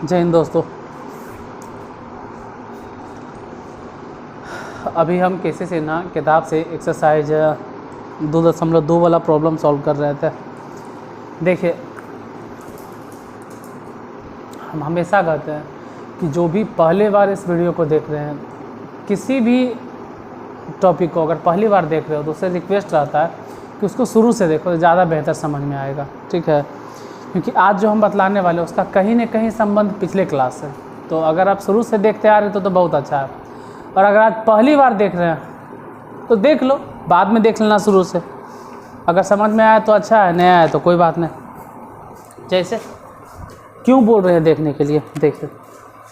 जय हिंद दोस्तों। अभी हम कैसे से ना किताब से एक्सरसाइज 2.2 वाला प्रॉब्लम सॉल्व कर रहे थे। देखिए, हम हमेशा कहते हैं कि जो भी पहली बार इस वीडियो को देख रहे हैं, किसी भी टॉपिक को अगर पहली बार देख रहे हो तो उससे रिक्वेस्ट रहता है कि उसको शुरू से देखो तो ज़्यादा बेहतर समझ में आएगा। ठीक है, क्योंकि आज जो हम बतलाने वाले हैं उसका कहीं न कहीं संबंध पिछले क्लास से, तो अगर आप शुरू से देखते आ रहे हो तो बहुत अच्छा है। और अगर आज पहली बार देख रहे हैं तो देख लो, बाद में देख लेना शुरू से। अगर समझ में आया तो अच्छा है, नहीं आया तो कोई बात नहीं। जैसे क्यों बोल रहे हैं देखने के लिए, देखिए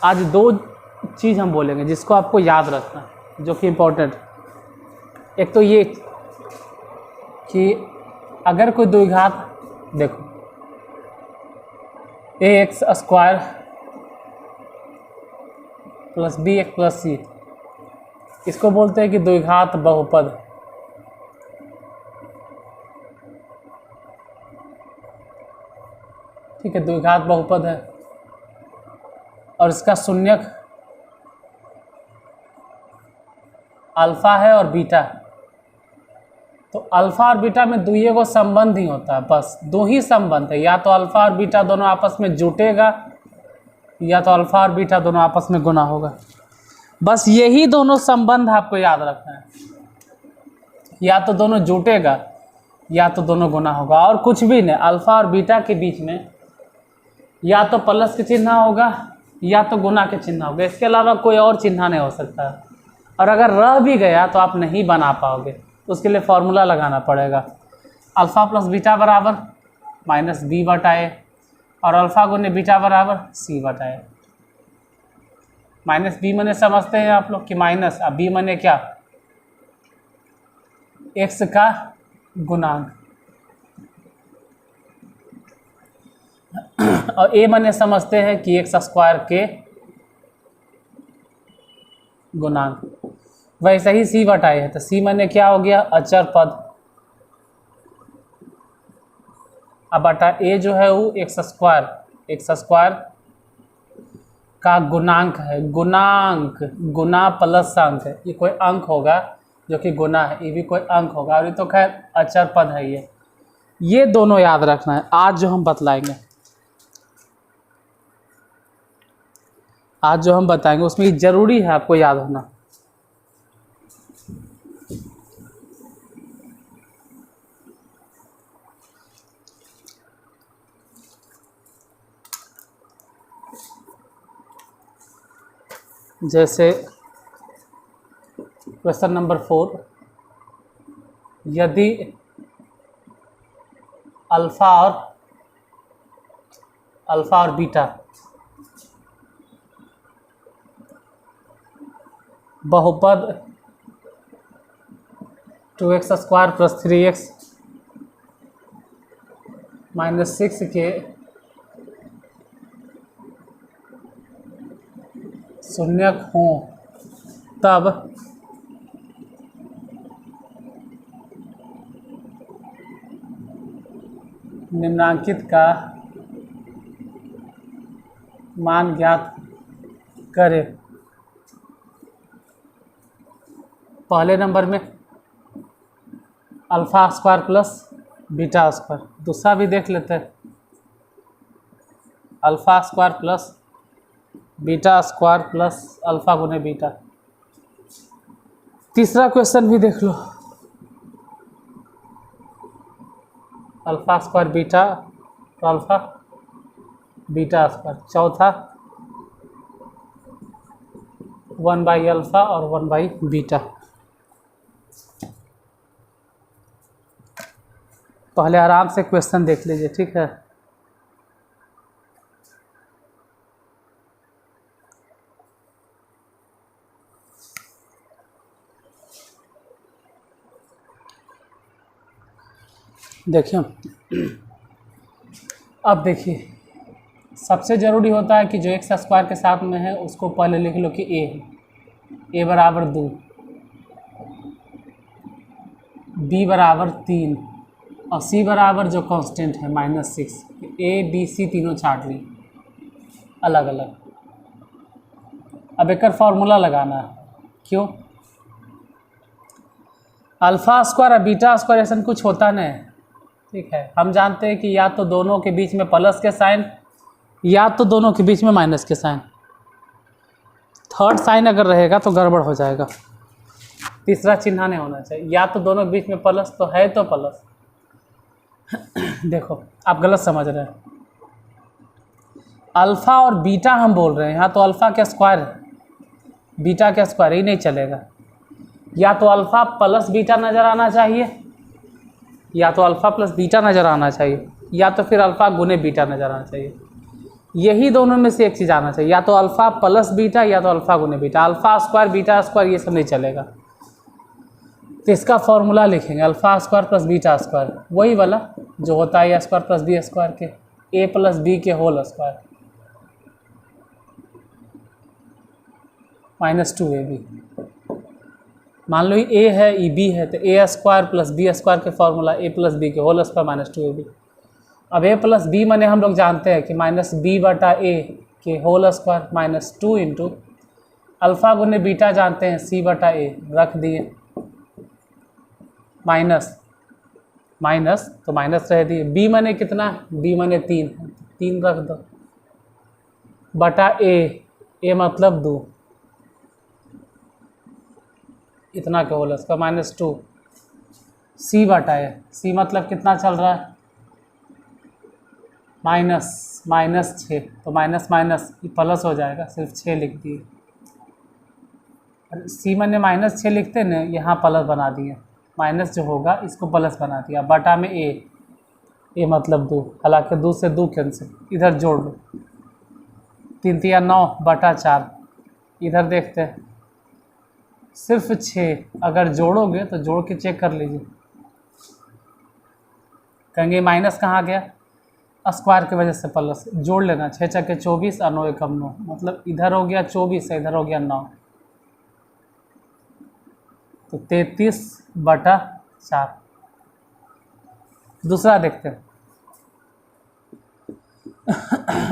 आज दो चीज़ हम बोलेंगे जिसको आपको याद रखना है, जो कि इम्पोर्टेंट। एक तो ये कि अगर कोई द्विघात, देखो ax² plus bx plus c, इसको बोलते हैं कि द्विघात बहुपद। ठीक है, द्विघात बहुपद है और इसका शून्यक अल्फा है और बीटा। तो अल्फा और बीटा में दुइये को संबंध ही होता है, बस दो ही संबंध है, या तो अल्फा और बीटा दोनों आपस में जुटेगा या तो अल्फा और बीटा दोनों आपस में गुना होगा। बस यही दोनों संबंध आपको याद रखना है, या तो दोनों जुटेगा या तो दोनों गुना होगा, और कुछ भी नहीं। अल्फा और बीटा के बीच में या तो प्लस के चिन्ह होगा या तो गुना के चिन्ह होगा, इसके अलावा कोई और चिन्ह नहीं हो सकता। और अगर रह भी गया तो आप नहीं बना पाओगे, तो उसके लिए फॉर्मूला लगाना पड़ेगा। अल्फ़ा प्लस बीटा बराबर माइनस बी बटा ए, और अल्फ़ा गुने बीटा बराबर सी बटा ए। माइनस बी मने समझते हैं आप लोग कि माइनस, अब बी मने क्या, एक्स का गुणांक, और ए मने समझते हैं कि x² के गुणांक। वैसे ही सी बटाई है, तो सी मने क्या हो गया, अचर पद। अब बटा ए जो है वो x² का गुणांक है। गुणांक, गुना प्लस अंक है, ये कोई अंक होगा जो कि गुना है, ये भी कोई अंक होगा, और ये तो खैर अचर पद है। ये दोनों याद रखना है आज जो हम बतलाएंगे, आज जो हम बताएंगे उसमें ज़रूरी है आपको याद होना। जैसे क्वेश्चन नंबर 4, यदि अल्फ़ा और बीटा बहुपद 2x² प्लस 3x माइनस 6 के शून्यक हों, तब निम्नांकित का मान ज्ञात करें। पहले नंबर में अल्फ़ा² प्लस बीटा², दूसरा भी देख लेते हैं, अल्फ़ा² प्लस बीटा² प्लस अल्फ़ा गुने बीटा। तीसरा क्वेश्चन भी देख लो, अल्फ़ा² बीटा तो अल्फ़ा बीटा²। चौथा 1/अल्फ़ा और 1/बीटा। पहले आराम से क्वेश्चन देख लीजिए, ठीक है। देखिए, अब देखिए, सबसे ज़रूरी होता है कि जो x² के साथ में है उसको पहले लिख लो कि a है, a बराबर 2, b बराबर 3 और c बराबर जो कांस्टेंट है -6। a b c तीनों छाट ली। अलग अलग। अब एक फार्मूला लगाना है, क्यों? अल्फ़ा स्क्वायर और बीटा स्क्वायर ऐसा कुछ होता नहीं, ठीक है। हम जानते हैं कि या तो दोनों के बीच में प्लस के साइन या तो दोनों के बीच में माइनस के साइन। थर्ड साइन अगर रहेगा तो गड़बड़ हो जाएगा, तीसरा चिन्ह नहीं होना चाहिए। या तो दोनों के बीच में प्लस तो है तो प्लस। देखो आप गलत समझ रहे हैं, अल्फ़ा और बीटा हम बोल रहे हैं, यहाँ तो अल्फ़ा का स्क्वायर है, बीटा का स्क्वायर ही नहीं चलेगा। या तो अल्फ़ा प्लस बीटा नज़र आना चाहिए, या तो अल्फ़ा प्लस बीटा नज़र आना चाहिए, या तो फिर अल्फ़ा गुने बीटा नज़र आना चाहिए। यही दोनों में से एक चीज़ आना चाहिए, या तो अल्फ़ा प्लस बीटा या तो अल्फ़ा गुने beta. Alpha square beta square ये सब नहीं चलेगा। तो इसका फॉर्मूला लिखेंगे alpha square plus beta square, वही वाला जो होता है ए स्क्वायर प्लस बी स्क्वायर के, ए प्लस बी के होल स्क्वायर -2ab। मान लो ए है ई बी है तो ए स्क्वायर प्लस बी स्क्वायर के फॉर्मूला ए प्लस बी के होल स्क्वायर -2ab। अब ए प्लस बी मैंने हम लोग जानते हैं कि -b/a के होल स्क्वायर -2 इंटू अल्फ़ा गुने बीटा जानते हैं c/a, रख दिए माइनस माइनस तो माइनस रह दिए। b मैंने कितना, b मैंने 3 रख दो बटा a मतलब 2, इतना के होल स्क्वायर -2 c/a। c मतलब कितना चल रहा है, -6, तो माइनस माइनस प्लस हो जाएगा, सिर्फ 6 लिख दिए। सी मैंने -6 लिखते ना, यहाँ प्लस बना दिए, माइनस जो होगा इसको प्लस बना दिया, बटा में ए मतलब 2, हालांकि 2 से 2 कैंसिल, इधर जोड़ लो 3 × 9 बटा 4। इधर देखते हैं सिर्फ 6, अगर जोड़ोगे तो जोड़ के चेक कर लीजिए, कहेंगे माइनस कहाँ गया, स्क्वायर की वजह से प्लस, जोड़ लेना 6 × 24 और 9 × 9, मतलब इधर हो गया 24 इधर हो गया 9, तो 33/4। दूसरा देखते हैं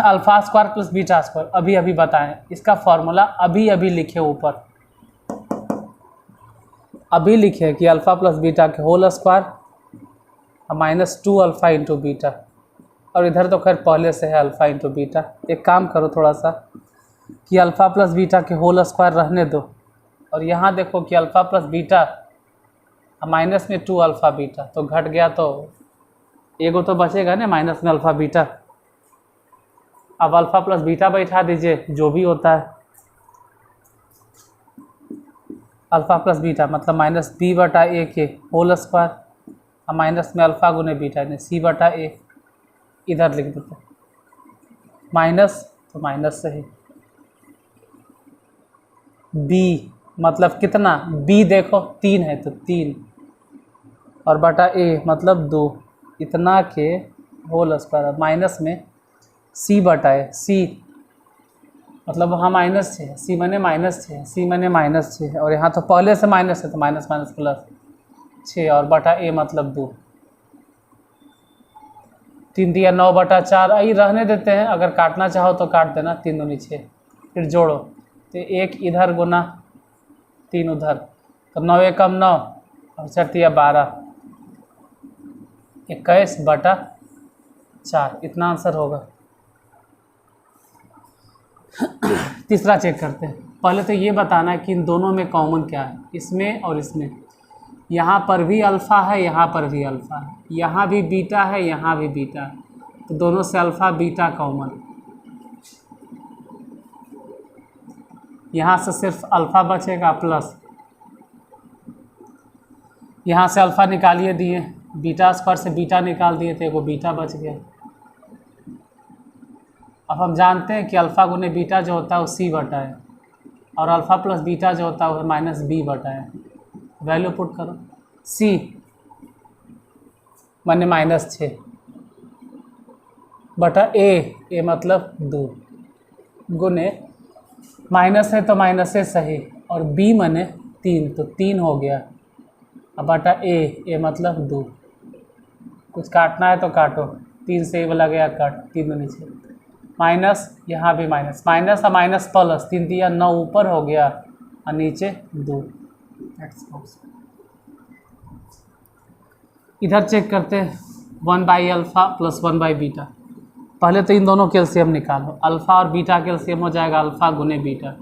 alpha square plus beta square, अभी बताएं इसका फॉर्मूला, अभी लिखे ऊपर, अभी लिखे कि अल्फ़ा प्लस बीटा के whole square -2 alpha into beta, और इधर तो खैर पहले से है अल्फ़ा इंटू बीटा। एक काम करो थोड़ा सा कि अल्फ़ा प्लस बीटा के होल स्क्वायर रहने दो, और यहाँ देखो कि अल्फ़ा प्लस बीटा माइनस में 2 अल्फ़ा बीटा, तो घट गया तो एगो तो बचेगा ना माइनस में अल्फ़ा बीटा। अब अल्फ़ा प्लस बीटा बैठा दीजिए, जो भी होता है अल्फ़ा प्लस बीटा मतलब -b/a के होल स्क्वायर, और माइनस में अल्फ़ा गुने बीटा यानी c/a, इधर लिख देते माइनस, तो माइनस सही, b मतलब कितना, b देखो 3 है तो 3, और बटा a मतलब 2, इतना के होल स्क्वायर, माइनस में c/a, c मतलब वहाँ -6 है, c मैंने -6 है, c मैंने -6 है, और यहाँ तो पहले से माइनस है तो माइनस माइनस प्लस 6, और बटा a मतलब 2, 3 × 9 बटा 4, आई रहने देते हैं, अगर काटना चाहो तो काट देना, 3 दूनी 6, फिर जोड़ो तो 1 इधर गुना 3 उधर, तो 9 × 9 और 4 × 12, 21/4, इतना आंसर होगा। तीसरा चेक करते हैं, पहले तो ये बताना है कि इन दोनों में कॉमन क्या है, इसमें और इसमें। यहाँ पर भी अल्फ़ा है, यहाँ पर भी अल्फ़ा है, यहाँ भी बीटा है, यहाँ भी बीटा है, तो दोनों से अल्फ़ा बीटा कॉमन। यहाँ से सिर्फ अल्फ़ा बचेगा प्लस, यहाँ से अल्फ़ा निकालिए दिए, बीटा स्क्वायर से बीटा निकाल दिए तो एगो बीटा बच गया। अब हम जानते हैं कि अल्फ़ा गुने बीटा जो होता है वो c/a है, और अल्फ़ा प्लस बीटा जो होता है वो -b/a है। वैल्यू पुट करो, c माने -6 बटा a मतलब 2 गुने माइनस है तो माइनस है सही, और b माने 3 तो 3 हो गया, अब बटा a मतलब 2, कुछ काटना है तो काटो, 3 से ये वाला गया कट, 3 दूनी 6, माइनस, यहाँ भी माइनस, माइनस और माइनस प्लस, 3 दिया 9 ऊपर हो गया और नीचे 2। इधर चेक करते हैं 1/अल्फ़ा प्लस 1/बीटा। पहले तो इन दोनों के एलसीएम निकालो, अल्फ़ा और बीटा के एलसीएम हो जाएगा अल्फ़ा गुने बीटा,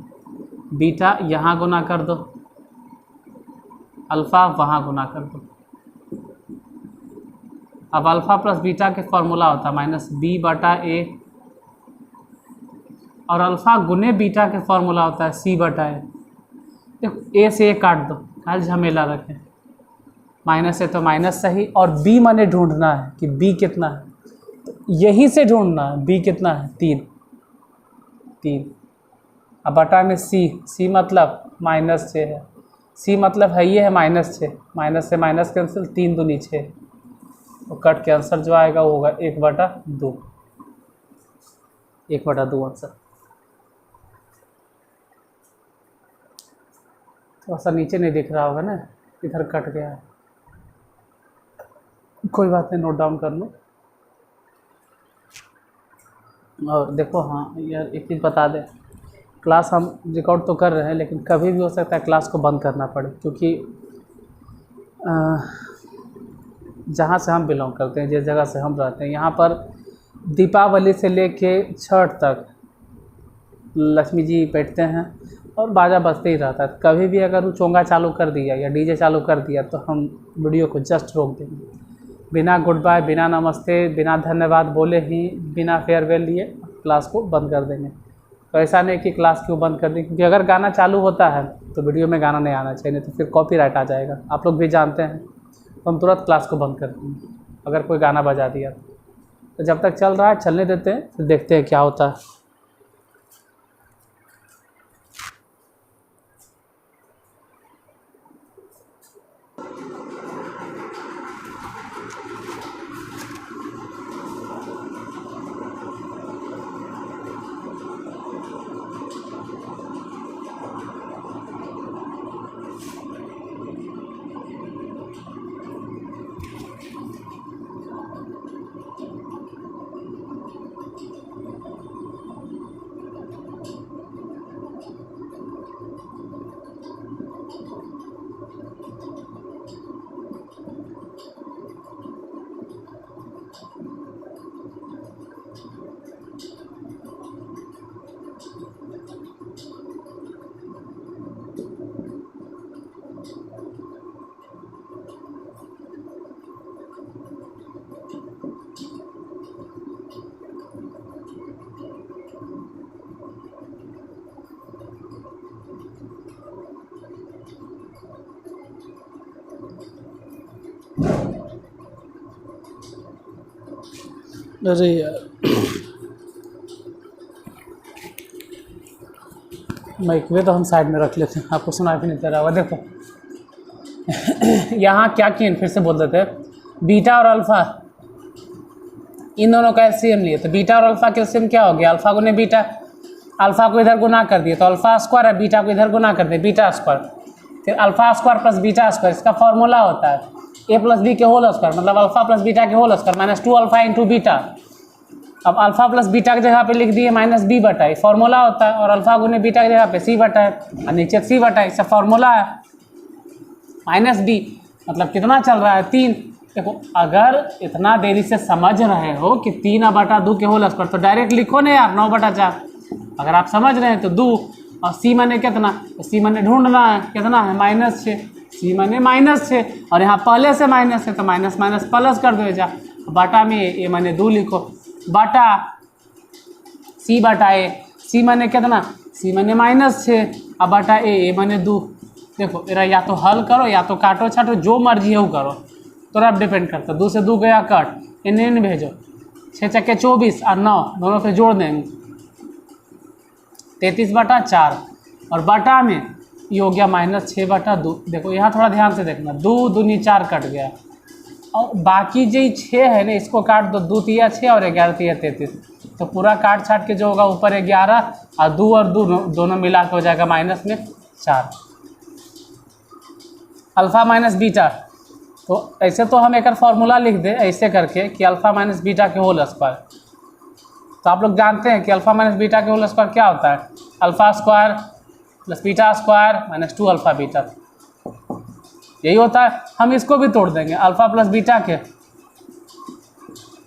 बीटा यहाँ गुना कर दो, अल्फ़ा वहाँ गुना कर दो। अब अल्फ़ा प्लस बीटा के फॉर्मूला होता है -b/a और अल्फ़ा गुने बीटा के फॉर्मूला होता है c/a। देखो a से a काट दो, कल झमेला रखें, माइनस है तो माइनस सही, और b माने ढूंढना है कि b कितना है, तो यहीं से ढूंढना है b कितना है, 3। अब बटा में c मतलब -6 है, c मतलब है ये है -6, माइनस से माइनस कैंसिल, 3 दूनी 6, तो कट के आंसर जो आएगा वो होगा 1/2, 1/2 आंसर। थोड़ा सा नीचे नहीं दिख रहा होगा ना, इधर कट गया है, कोई बात नहीं, नोट डाउन कर लो। और देखो हाँ यार एक चीज़ बता दें, क्लास हम रिकॉर्ड तो कर रहे हैं लेकिन कभी भी हो सकता है क्लास को बंद करना पड़े, क्योंकि जहाँ से हम बिलोंग करते हैं, जिस जगह से हम रहते हैं, यहाँ पर दीपावली से लेके छठ तक लक्ष्मी जी बैठते हैं और बाजा बजते ही रहता है। कभी भी अगर वो चोंगा चालू कर दिया या डीजे चालू कर दिया तो हम वीडियो को जस्ट रोक देंगे, बिना गुड बाय, बिना नमस्ते, बिना धन्यवाद बोले ही, बिना फेयरवेल लिए क्लास को बंद कर देंगे। तो ऐसा नहीं कि क्लास क्यों बंद कर दें, क्योंकि अगर गाना चालू होता है तो वीडियो में गाना नहीं आना चाहिए, नहीं तो फिर कॉपीराइट आ जाएगा, आप लोग भी जानते हैं। तो हम तुरंत क्लास को बंद कर देंगे अगर कोई गाना बजा दिया। तो जब तक चल रहा है चलने देते हैं, फिर देखते हैं क्या होता है। अरे यार माइक वे तो हम साइड में रख लेते हैं, आपको सुनाई भी नहीं दे रहा होगा। देखो यहाँ क्या किए, फिर से बोल देते हैं, बीटा और अल्फ़ा इन दोनों का एलसीएम लिए, तो बीटा और अल्फ़ा का एलसीएम क्या हो गया, अल्फ़ा गुने बीटा, अल्फ़ा को इधर गुना कर दिए तो अल्फ़ा स्क्वायर है, बीटा को इधर गुना कर दिए बीटा स्क्वायर, फिर alpha square plus beta square, इसका फॉर्मूला होता है ए प्लस बी के होल स्क्वायर, मतलब अल्फ़ा प्लस बीटा के whole square -2 alpha into beta. अब अल्फ़ा प्लस बीटा की जगह पे लिख दिए -b/, फॉर्मूला होता है, और अल्फ़ा गुने बीटा की जगह पे c/, और नीचे c/, इसका फॉर्मूला है -b, मतलब कितना चल रहा है 3। देखो अगर इतना देरी से समझ रहे हो कि 3/2 के होल स्क्वायर, तो डायरेक्ट लिखो ना यार 9/4। अगर आप समझ रहे हैं तो 2, और c माने कितना, तो c माने ढूंढना है, कितना है -6, c माने -6, और यहाँ पहले से माइनस है तो माइनस माइनस प्लस कर दो जा, बाटा में ए माने 2 लिखो, बाटा c/a, c माने कितना, c माने -6, अब बाटा ए माने 2। देखो मेरा या तो हल करो या तो काटो छाटो, जो मर्जी है वो करो, तो अब डिपेंड करता है। 2 से 2 गया कट, इन भेजो, 6 चक्के 24 और 9 दोनों पे जोड़ देंगे 33/4, और बटा में ये हो गया -6/2। देखो यहाँ थोड़ा ध्यान से देखना, 2 दूनी 4 कट गया, और बाकी जो 6 है ना इसको काट दो, 2 तिया 6 और 11 तिया 33, तो पूरा काट छाट के जो होगा ऊपर 11 और 2 और 2 दोनों मिला के हो जाएगा -4, अल्फ़ा माइनस बीटा। तो ऐसे तो हम एक फार्मूला लिख दें ऐसे करके कि अल्फ़ा माइनस बीटा के होल स्क्वायर, तो आप लोग जानते हैं कि अल्फ़ा माइनस बीटा के होल स्क्वायर क्या होता है, alpha square plus beta square minus 2 alpha beta, यही होता है। हम इसको भी तोड़ देंगे, अल्फ़ा प्लस बीटा के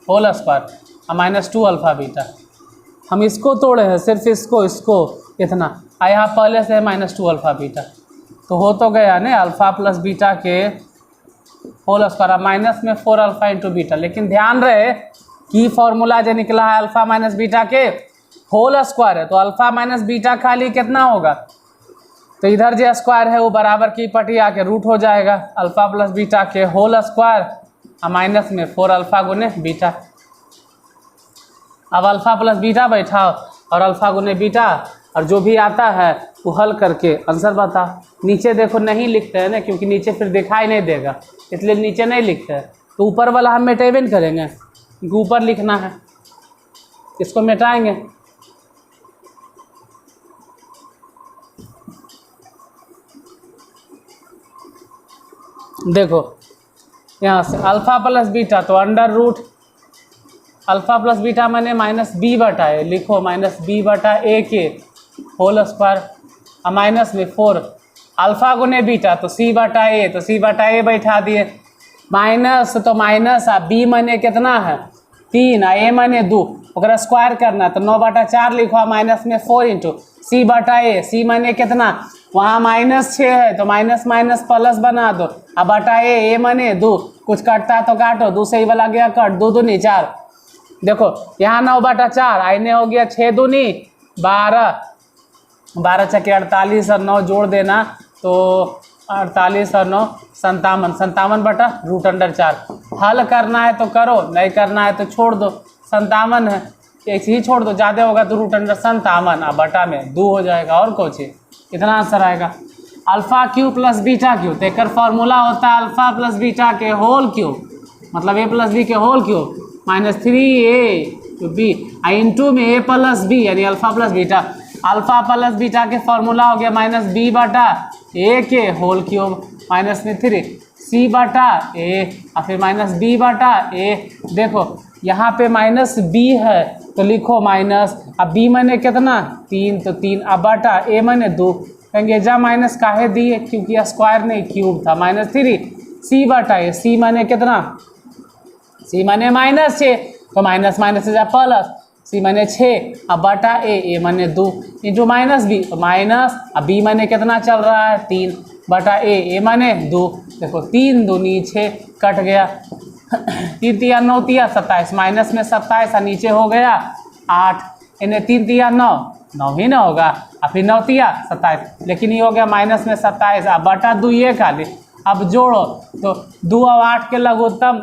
होल स्क्वायर और माइनस 2 अल्फ़ा बीटा, हम इसको तोड़े हैं, सिर्फ इसको इतना, और यहाँ पहले से है माइनस 2 अल्फ़ा बीटा, तो हो तो गया ना अल्फ़ा प्लस बीटा के होल स्क्वायर माइनस में 4 अल्फ़ा इंटू बीटा। लेकिन ध्यान रहे कि फॉर्मूला जो निकला है अल्फ़ा माइनस बीटा के होल स्क्वायर है, तो अल्फ़ा माइनस बीटा खाली कितना होगा, तो इधर जो स्क्वायर है वो बराबर की पट्टी आके रूट हो जाएगा, अल्फ़ा प्लस बीटा के होल स्क्वायर और माइनस में 4 अल्फ़ा गुने बीटा। अब अल्फ़ा प्लस बीटा बैठाओ और अल्फ़ा गुने बीटा, और जो भी आता है वो हल करके आंसर बता। नीचे देखो नहीं लिखते हैं ना, क्योंकि नीचे फिर दिखाई नहीं देगा, इसलिए नीचे नहीं लिखते हैं। तो ऊपर वाला हम मिटेबे नहीं करेंगे, क्योंकि ऊपर लिखना है, इसको मिटाएंगे। देखो यहाँ से अल्फ़ा प्लस बीटा, तो under root alpha plus beta मैंने माइनस बी बटा ए, लिखो माइनस बी बटा ए के होल स्क्वायर और माइनस में 4 अल्फ़ा गुने बीटा, तो सी बटा ए, तो सी बटा ए बैठा दिए, माइनस तो माइनस आ बी मैंने कितना है 3 आ ए मैंने 2, ओकरा स्क्वायर करना तो 9/4 लिखो, माइनस में 4 इंटू सी बटा ए, सी मैंने कितना वहाँ माइनस 6 है तो माइनस माइनस प्लस बना दो, अब बटा ए मैंने 2, कुछ कटता है तो काटो, 2 से ही वाला गया कट, 2 दूनी 4, देखो यहाँ 9/4 आईने हो गया 6 दूनी 12, 12 छक्के 48 और 9 जोड़ देना तो 48 और 9 57, 57/√4। हल करना है तो करो, नहीं करना है तो छोड़ दो, 57 है ऐसे ही छोड़ दो, ज़्यादा होगा तो √57 और बटा में 2 हो जाएगा, और कुछ इतना आंसर आएगा। Alpha cube plus beta cube, तो एक फार्मूला होता है अल्फ़ा प्लस बीटा के होल क्यूब, मतलब ए प्लस बी के whole cube minus 3a into में ए प्लस बी यानी alpha plus beta. Alpha plus beta के फार्मूला हो गया माइनस बी बटा ए के होल क्यूब माइनस में 3 सी बटा ए और फिर माइनस बी बटा ए। देखो यहाँ पे माइनस बी है तो लिखो माइनस, अब बी मैंने कितना 3, तो 3 अब बटा ए मैंने 2, कहेंगे जा माइनस काहे दिए क्योंकि स्क्वायर नहीं क्यूब था, माइनस 3 सी बटा ए, सी मैंने कितना सी मैंने माइनस 6 तो माइनस माइनस से जा प्लस, सी मैंने 6 अब बटा ए मैंने 2 इंटू माइनस बी, तो माइनस अब बी मैंने कितना चल रहा है 3 बटा ए मैंने 2, देखो 3 दूनी 6 कट गया, 3 तिया 9 तिया 27, माइनस में 27 और नीचे हो गया 8, इन्हें 3 तिया 9 ही ना होगा और फिर 9 तिया 27, लेकिन ये हो गया माइनस में 27 अब बटा 2 ये खाली, अब जोड़ो तो 2 और 8 के लघुत्तम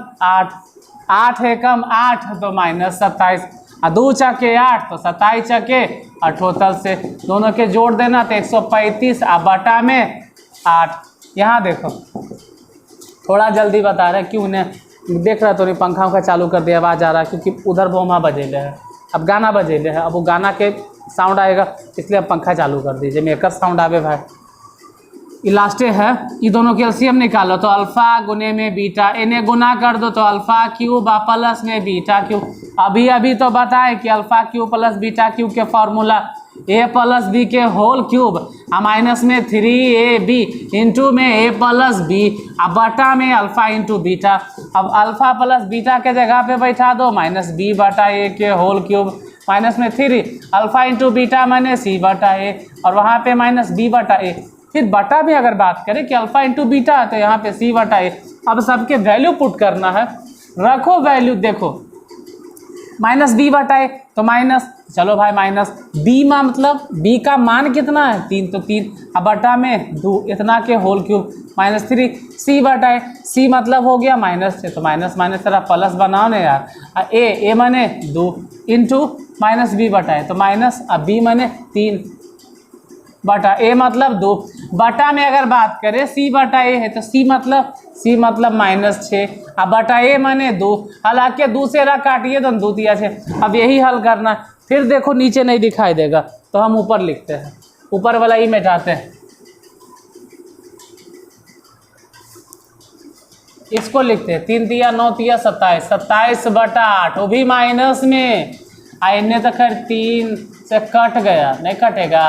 8 है कम 8 तो माइनस 27 और 2 चके 8 तो 27 चके 78 से दोनों के जोड़ देना तो 135 और बटा में 8। यहाँ देखो थोड़ा जल्दी बता रहे क्यों ने देख रहा तो नहीं, पंखा उखा चालू कर दिया, आवाज़ आ रहा है क्योंकि उधर बोमा बजेले है, अब गाना बजेले है, अब वो गाना के साउंड आएगा इसलिए अब पंखा चालू कर दीजिए, मेकर साउंड आवे भाई। ये लास्टे है, ये दोनों के एलसीएम निकालो तो अल्फ़ा गुने में बीटा, इन्हें गुना कर दो तो अल्फ़ा क्यूब प्लस में बीटा क्यूब। अभी तो बताए कि alpha cube plus beta cube के फार्मूला ए प्लस बी के होल क्यूब और माइनस में 3ab इंटू में ए प्लस बी और बटा में अल्फ़ा इंटू बीटा। अब अल्फ़ा प्लस बीटा के जगह पे बैठा दो माइनस बी बटा ए के होल क्यूब माइनस में 3 अल्फ़ा इंटू बीटा मैंने सी बटा ए और वहाँ पे माइनस बी बटा ए, फिर बटा में अगर बात करें कि अल्फ़ा इंटू बीटा है तो यहाँ पे सी बटा ए। अब सबके वैल्यू पुट करना है, रखो वैल्यू, देखो माइनस बी बटा ए तो माइनस, चलो भाई माइनस बी में मतलब बी का मान कितना है 3 तो 3 अब बटा में 2 इतना के होल क्यूब माइनस 3 सी बटा ए, सी मतलब हो गया माइनस 6 तो माइनस माइनस तेरा प्लस बनाओ ना यार, ए मैंने 2 इंटू माइनस बी बटा ए तो माइनस, अब बी मैंने 3 बटा ए मतलब 2 बटा में अगर बात करें सी बटा ए है तो सी मतलब माइनस 6 अब बटा ए माने 2, हालांकि दूसरा काटिए तो 2 दिया 6। अब यही हल करना, फिर देखो नीचे नहीं दिखाई देगा तो हम ऊपर लिखते हैं, ऊपर वाला ही मिटाते हैं, इसको लिखते हैं 3 तिया 9 तिया 27, 27 बटा 8 वो भी माइनस में इन्हें तो खैर 3 से कट गया, नहीं कटेगा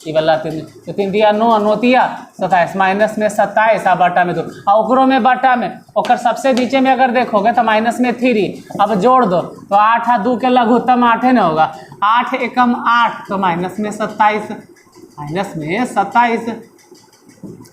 ये वाला 3, तो 3 दिया 9, 9 दिया 27, माइनस में 27 आ बटा में 2, और ओकरो में बटा में ओकर सबसे नीचे में अगर देखोगे तो माइनस में 3, अब जोड़ दो तो 8 और 2 के लघुत्तम 8 न होगा, 8 एकम 8 तो माइनस में 27, माइनस में 27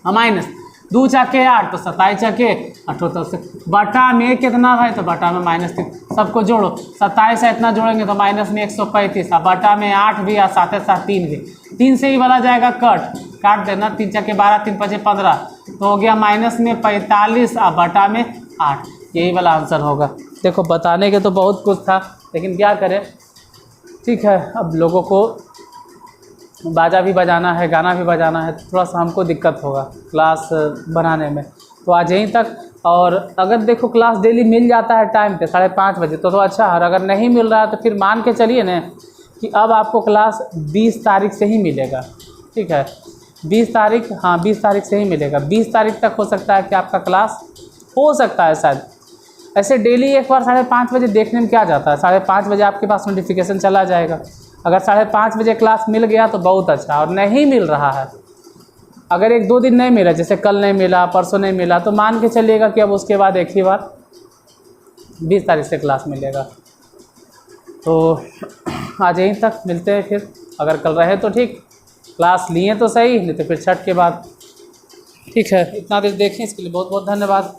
माइनस 2 चके 8 तो 27 चके 78, बटा में कितना भाई, तो बटा में -3, सबको जोड़ो 27 है इतना जोड़ेंगे तो माइनस में 135, और बटा में 8 भी और साथ 3 भी, 3 से ही वाला जाएगा काट देना, 3 चके 12, 3 5 15, तो हो गया माइनस में 45 और बटा में 8, यही वाला आंसर होगा। देखो बताने के तो बहुत कुछ था, लेकिन क्या करें, ठीक है, अब लोगों को बाजा भी बजाना है, गाना भी बजाना है, थोड़ा सा हमको दिक्कत होगा क्लास बनाने में, तो आज यहीं तक। और अगर देखो क्लास डेली मिल जाता है टाइम पे 5:30 बजे तो अच्छा, और अगर नहीं मिल रहा है तो फिर मान के चलिए ना कि अब आपको क्लास 20 तारीख से ही मिलेगा, ठीक है, 20 तारीख, हाँ 20 तारीख से ही मिलेगा, 20 तारीख तक हो सकता है कि आपका क्लास हो सकता है शायद। ऐसे डेली एक बार 5:30 बजे देखने में क्या जाता है, 5:30 बजे आपके पास नोटिफिकेशन चला जाएगा, अगर 5:30 बजे क्लास मिल गया तो बहुत अच्छा, और नहीं मिल रहा है, अगर 1-2 दिन नहीं मिला, जैसे कल नहीं मिला, परसों नहीं मिला, तो मान के चलिएगा कि अब उसके बाद एक ही बार 20 तारीख से क्लास मिलेगा। तो आज यहीं तक, मिलते हैं फिर, अगर कल रहे तो ठीक, क्लास लिए तो सही, नहीं तो फिर छठ के बाद, ठीक है। इतना देर देखें इसके लिए बहुत बहुत धन्यवाद।